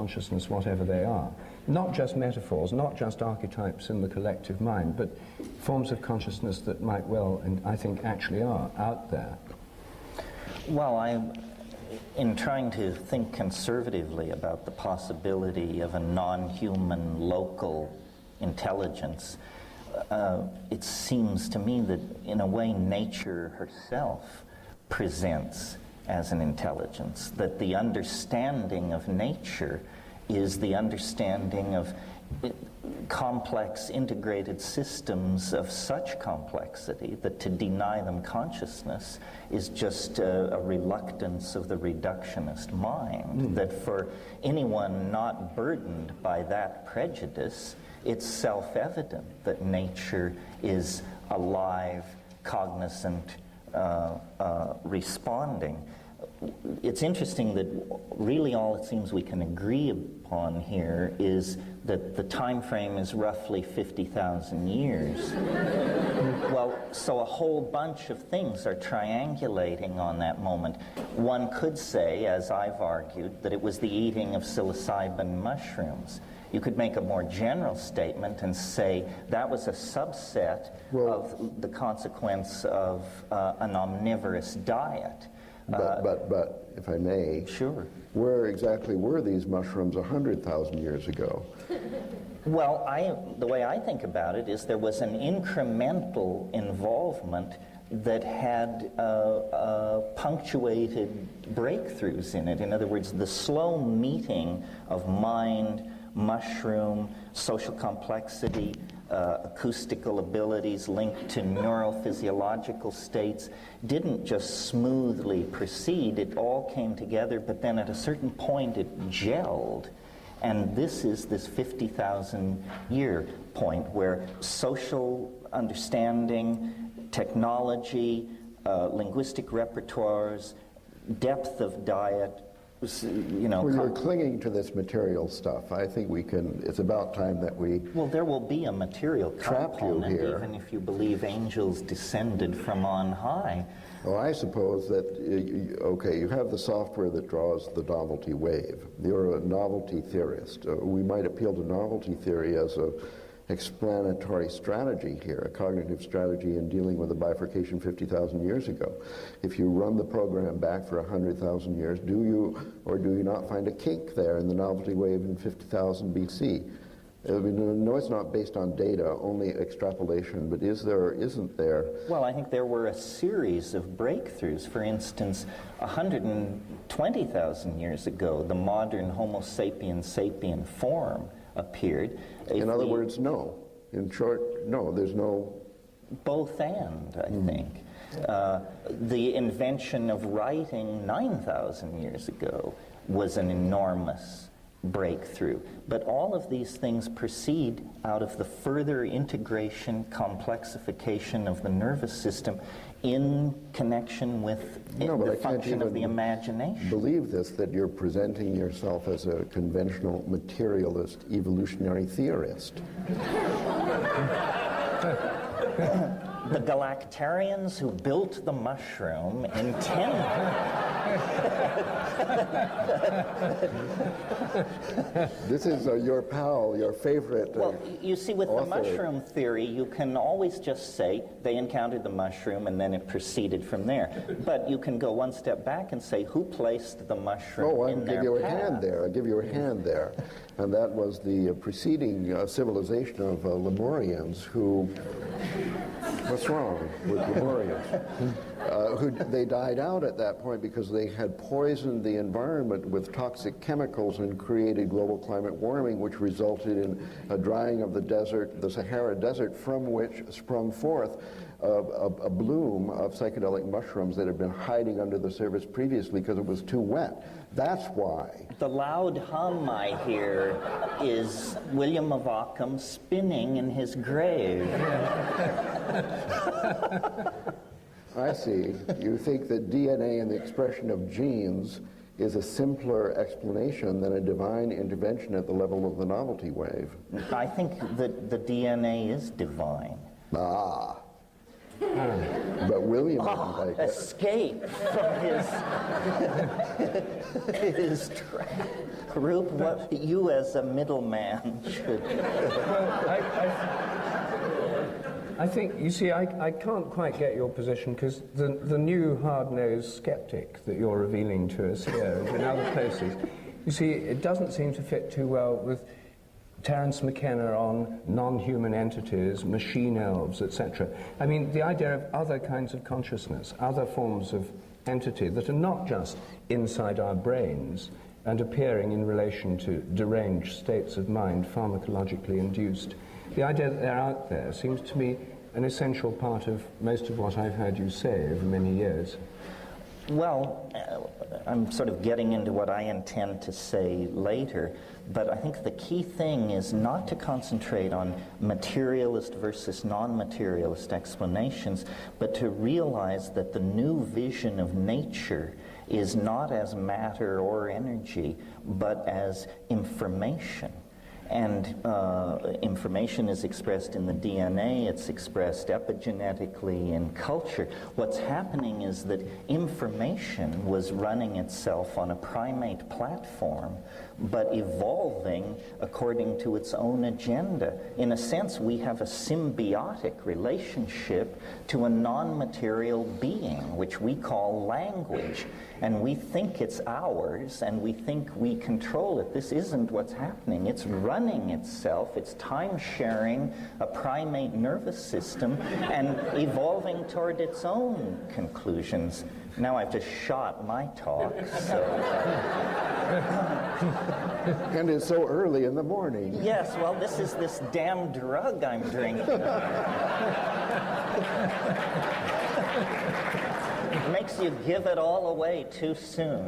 consciousness, whatever they are. Not just metaphors, not just archetypes in the collective mind, but forms of consciousness that might well, and I think actually are, out there. Well, in trying to think conservatively about the possibility of a non-human local intelligence, it seems to me that in a way nature herself presents as an intelligence, that the understanding of nature is the understanding of complex integrated systems of such complexity that to deny them consciousness is just a reluctance of the reductionist mind, that for anyone not burdened by that prejudice, it's self-evident that nature is alive, cognizant, responding. It's interesting that really all it seems we can agree upon here is that the time frame is roughly 50,000 years. Well, so a whole bunch of things are triangulating on that moment. One could say, as I've argued, that it was the eating of psilocybin mushrooms. You could make a more general statement and say that was a subset of the consequence of an omnivorous diet. But if I may, sure. Where exactly were these mushrooms 100,000 years ago? Well, the way I think about it is there was an incremental involvement that had punctuated breakthroughs in it. In other words, the slow meeting of mind, mushroom, social complexity, acoustical abilities linked to neurophysiological states didn't just smoothly proceed. It all came together, but then at a certain point it gelled. And this is this 50,000 year point where social understanding, technology, linguistic repertoires, depth of diet, Well, you're clinging to this material stuff. I think we can, it's about time that we... Well, there will be a material component, even if you believe angels descended from on high. Well, I suppose that, okay, you have the software that draws the novelty wave. You're a novelty theorist. We might appeal to novelty theory as a explanatory strategy here, a cognitive strategy in dealing with the bifurcation 50,000 years ago. If you run the program back for 100,000 years, do you or do you not find a kink there in the novelty wave in 50,000 BC? I mean, no, it's not based on data, only extrapolation, but is there or isn't there? Well, I think there were a series of breakthroughs. For instance, 120,000 years ago, the modern Homo sapiens sapien form appeared. In other words, no. In short, no, there's no... Both and, I think. The invention of writing 9,000 years ago was an enormous breakthrough. But all of these things proceed out of the further integration, complexification of the nervous system in connection with the function of the imagination. Believe this, that you're presenting yourself as a conventional materialist evolutionary theorist. The Galactarians who built the mushroom intended... This is your pal, your favorite Well, you see, with author. The mushroom theory, you can always just say they encountered the mushroom and then it proceeded from there. But you can go one step back and say, who placed the mushroom in their path? I'll give you a hand there. I'll give you a hand there. And that was the preceding civilization of Lemurians who... What's wrong with Lemurians? They died out at that point because they had poisoned the environment with toxic chemicals and created global climate warming, which resulted in a drying of the desert, the Sahara Desert, from which sprung forth a bloom of psychedelic mushrooms that had been hiding under the surface previously because it was too wet. That's why. The loud hum I hear is William of Ockham spinning in his grave. I see. You think that DNA and the expression of genes is a simpler explanation than a divine intervention at the level of the novelty wave. I think that the DNA is divine. Ah. But William didn't escape from his trap. group, what you as a middleman should... I think, you see, I can't quite get your position because the new hard-nosed skeptic that you're revealing to us here and in other places, you see, it doesn't seem to fit too well with Terence Mckenna on non-human entities, machine elves, etc. I mean, the idea of other kinds of consciousness, other forms of entity that are not just inside our brains and appearing in relation to deranged states of mind, pharmacologically induced. The idea that they're out there seems to me an essential part of most of what I've heard you say over many years. Well, I'm sort of getting into what I intend to say later, but I think the key thing is not to concentrate on materialist versus non-materialist explanations, but to realize that the new vision of nature is not as matter or energy, but as information. And information is expressed in the DNA, it's expressed epigenetically in culture. What's happening is that information was running itself on a primate platform, but evolving according to its own agenda. In a sense, we have a symbiotic relationship to a non-material being, which we call language. And we think it's ours, and we think we control it. This isn't what's happening. It's running itself. It's time-sharing a primate nervous system and evolving toward its own conclusions. Now I've just shot my talk, so... And it's so early in the morning. Yes, well, this is this damn drug I'm drinking. Makes you give it all away too soon.